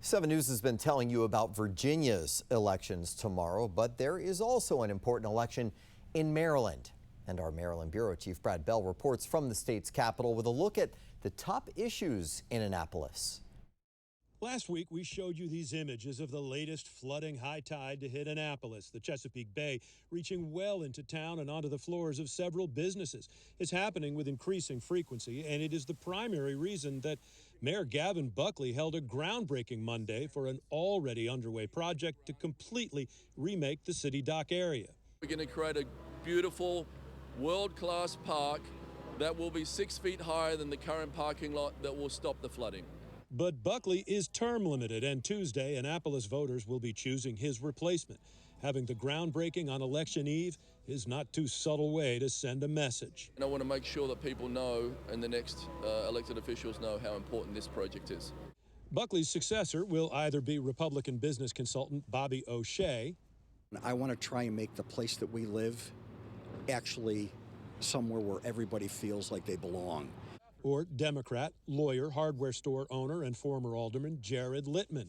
7 News has been telling you about Virginia's elections tomorrow, but there is also an important election in Maryland. And our Maryland Bureau Chief Brad Bell reports from the state's capital with a look at the top issues in Annapolis. Last week, we showed you these images of the latest flooding high tide to hit Annapolis, the Chesapeake Bay, reaching well into town and onto the floors of several businesses. It's happening with increasing frequency, and it is the primary reason that Mayor Gavin Buckley held a groundbreaking Monday for an already underway project to completely remake the city dock area. We're going to create a beautiful, world-class park that will be 6 feet higher than the current parking lot that will stop the flooding. But Buckley is term limited, and Tuesday, Annapolis voters will be choosing his replacement. Having the groundbreaking on election eve is not too subtle way to send a message. And I want to make sure that people know, and the next elected officials know, how important this project is. Buckley's successor will either be Republican business consultant Bobby O'Shea. I want to try and make the place that we live actually somewhere where everybody feels like they belong. Or Democrat, lawyer, hardware store owner, and former alderman Jared Littman.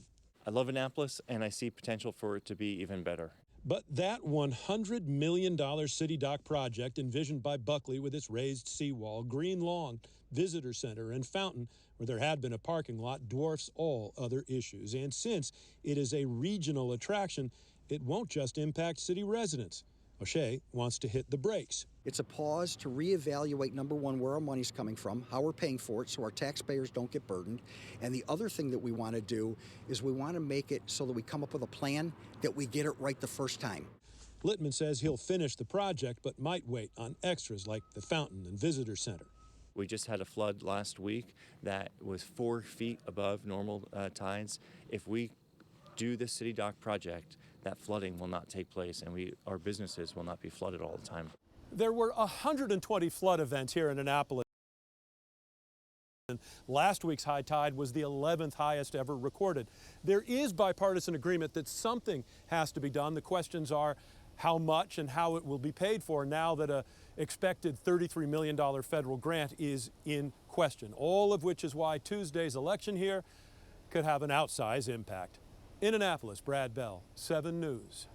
I love Annapolis, and I see potential for it to be even better. But that $100 million city dock project envisioned by Buckley with its raised seawall, green lawn, visitor center, and fountain, where there had been a parking lot, dwarfs all other issues. And since it is a regional attraction, it won't just impact city residents. O'Shea wants to hit the brakes. It's a pause to reevaluate, number one, where our money's coming from, how we're paying for it so our taxpayers don't get burdened. And the other thing that we want to do is we want to make it so that we come up with a plan that we get it right the first time. Littman says he'll finish the project but might wait on extras like the fountain and visitor center. We just had a flood last week that was 4 feet above normal tides. If we do the city dock project, that flooding will not take place, and our businesses will not be flooded all the time. There were 120 flood events here in Annapolis. Last week's high tide was the 11th highest ever recorded. There is bipartisan agreement that something has to be done. The questions are how much and how it will be paid for now that an expected $33 million federal grant is in question, all of which is why Tuesday's election here could have an outsized impact. In Annapolis, Brad Bell, 7 News.